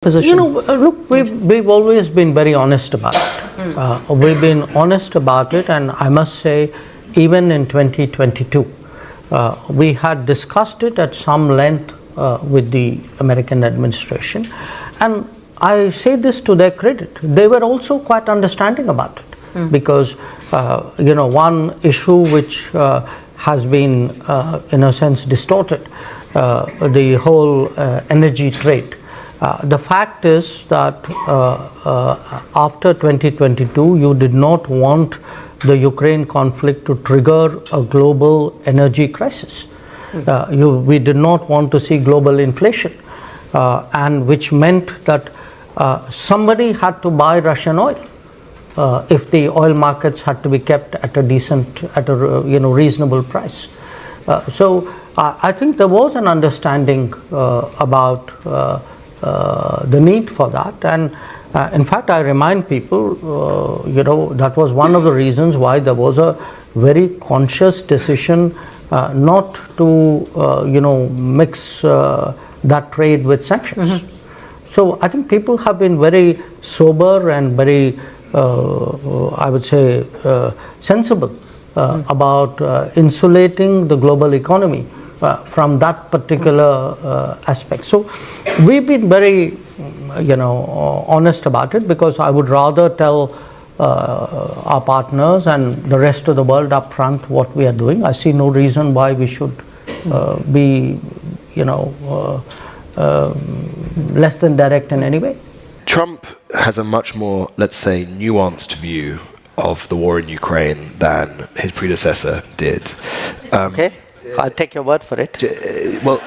position? Look, we've always been very honest about it. We've been honest about it, and I must say, even in 2022, we had discussed it at some length with the American administration, and I say this to their credit. They were also quite understanding about it, because one issue which has been, in a sense, distorted, the whole energy trade. The fact is that after 2022, you did not want the Ukraine conflict to trigger a global energy crisis. We did not want to see global inflation, and which meant that somebody had to buy Russian oil if the oil markets had to be kept at a reasonable price. So I think there was an understanding about the need for that, and in fact I remind people, that was one of the reasons why there was a very conscious decision not to mix that trade with sanctions. So I think people have been very sober and very I would say sensible about insulating the global economy from that particular aspect. So we've been very honest about it, because I would rather tell our partners and the rest of the world up front what we are doing. I see no reason why we should be less than direct in any way. Trump has a much more, let's say, nuanced view of the war in Ukraine than his predecessor did. Okay. I'll take your word for it. Well,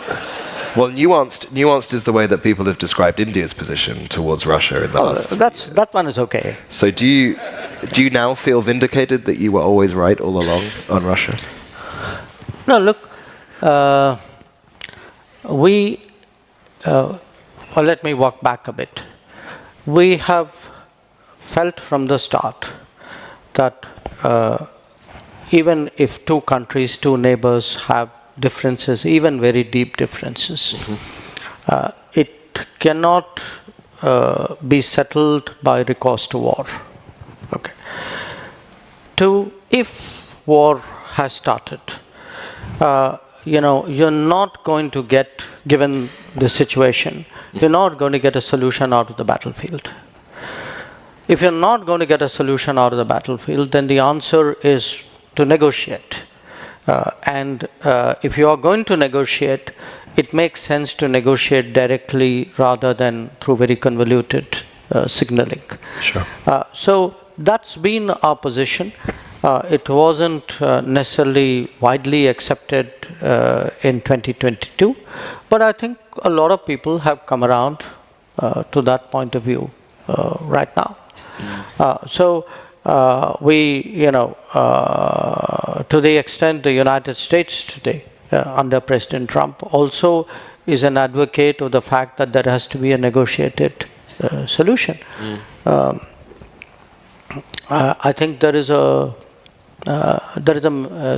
nuanced is the way that people have described India's position towards Russia in the last. That one is okay. So do you now feel vindicated that you were always right all along on Russia? No, look, let me walk back a bit. We have felt from the start that even if two countries, two neighbors have differences, even very deep differences, it cannot be settled by recourse to war. Okay. If war has started, you're not going to get, given the situation, you're not going to get a solution out of the battlefield. If you're not going to get a solution out of the battlefield, then the answer is to negotiate. And if you are going to negotiate, it makes sense to negotiate directly rather than through very convoluted signaling. Sure. So that's been our position. It wasn't necessarily widely accepted in 2022, but I think a lot of people have come around to that point of view right now. So to the extent the United States today, under President Trump, also is an advocate of the fact that there has to be a negotiated solution. I think there is a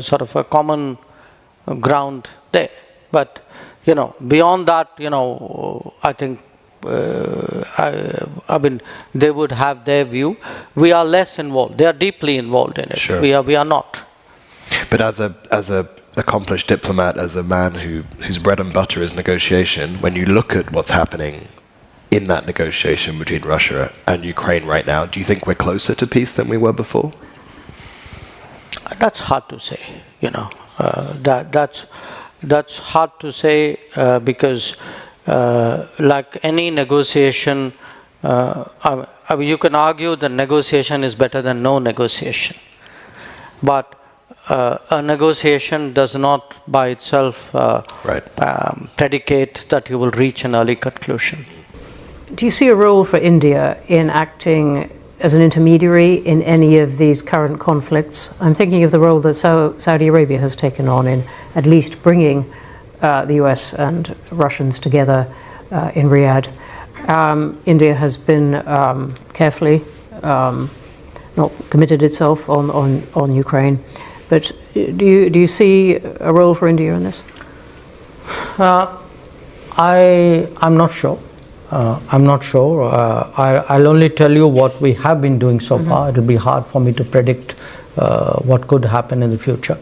sort of a common ground there, but beyond that, I think I mean, they would have their view. We are less involved. They are deeply involved in it. Sure. We are not. But as a accomplished diplomat, as a man whose bread and butter is negotiation, when you look at what's happening in that negotiation between Russia and Ukraine right now, do you think we're closer to peace than we were before? That's hard to say. That's hard to say because. Like any negotiation, you can argue that negotiation is better than no negotiation. But a negotiation does not by itself predicate that you will reach an early conclusion. Do you see a role for India in acting as an intermediary in any of these current conflicts? I'm thinking of the role that Saudi Arabia has taken on in at least bringing the US and Russians together in Riyadh. India has been carefully not committed itself on Ukraine, but do you see a role for India in this? I'm not sure. I'm not sure. I'll only tell you what we have been doing so far. It'll be hard for me to predict what could happen in the future.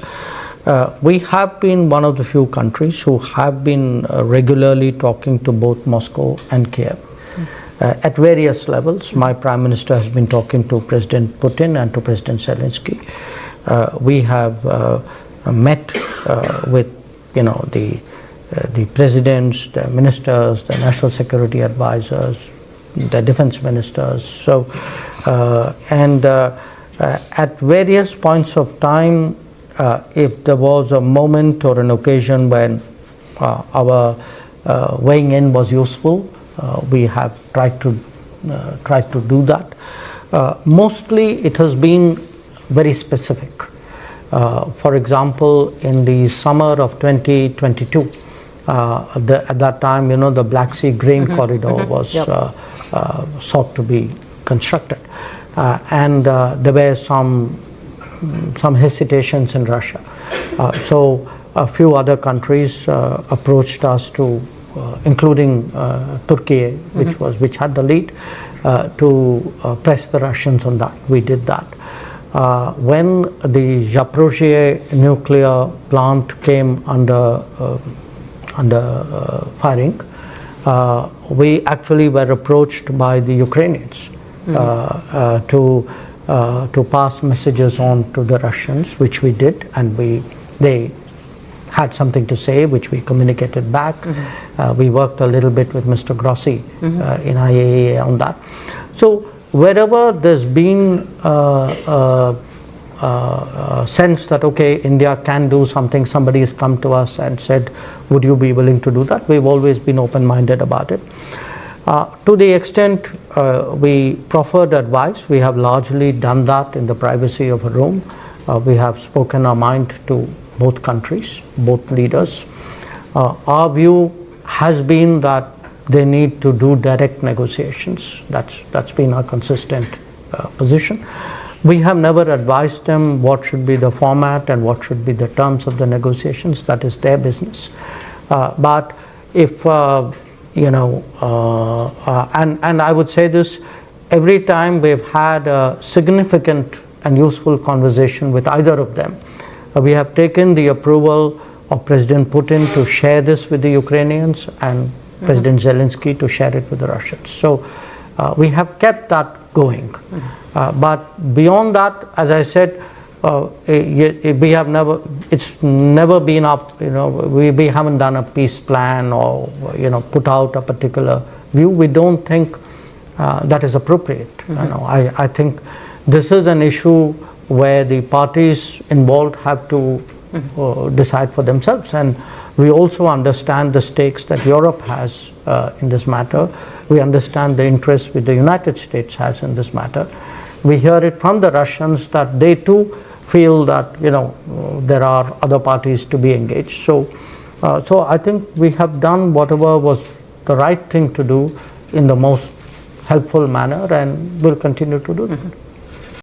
We have been one of the few countries who have been regularly talking to both Moscow and Kiev at various levels. My Prime Minister has been talking to President Putin and to President Zelensky. We have met with the presidents, the ministers, the national security advisors, the defense ministers. So, at various points of time, if there was a moment or an occasion when our weighing in was useful, we have tried to do that. Mostly, it has been very specific. For example, in the summer of 2022. At that time, the Black Sea grain corridor was sought to be constructed, and there were some hesitations in Russia. So a few other countries approached us to, including Turkey, which had the lead, to press the Russians on that. We did that. When the Zaporizhzhia nuclear plant came under firing, we actually were approached by the Ukrainians to pass messages on to the Russians, which we did, and they had something to say, which we communicated back. We worked a little bit with Mr. Grossi in IAEA on that. So wherever there's been sense that, okay, India can do something, somebody has come to us and said, would you be willing to do that? We've always been open-minded about it. To the extent we proffered advice, we have largely done that in the privacy of a room. We have spoken our mind to both countries, both leaders. Our view has been that they need to do direct negotiations. That's been our consistent position. We have never advised them what should be the format and what should be the terms of the negotiations. That is their business. But if, and I would say this, every time we've had a significant and useful conversation with either of them, we have taken the approval of President Putin to share this with the Ukrainians and President Zelensky to share it with the Russians. So we have kept that going. But beyond that, as I said, we have never, it's never been up, we haven't done a peace plan or, put out a particular view. We don't think that is appropriate. I think this is an issue where the parties involved have to decide for themselves. And we also understand the stakes that Europe has in this matter. We understand the interest which the United States has in this matter. We hear it from the Russians that they too feel that there are other parties to be engaged. So I think we have done whatever was the right thing to do in the most helpful manner, and will continue to do that.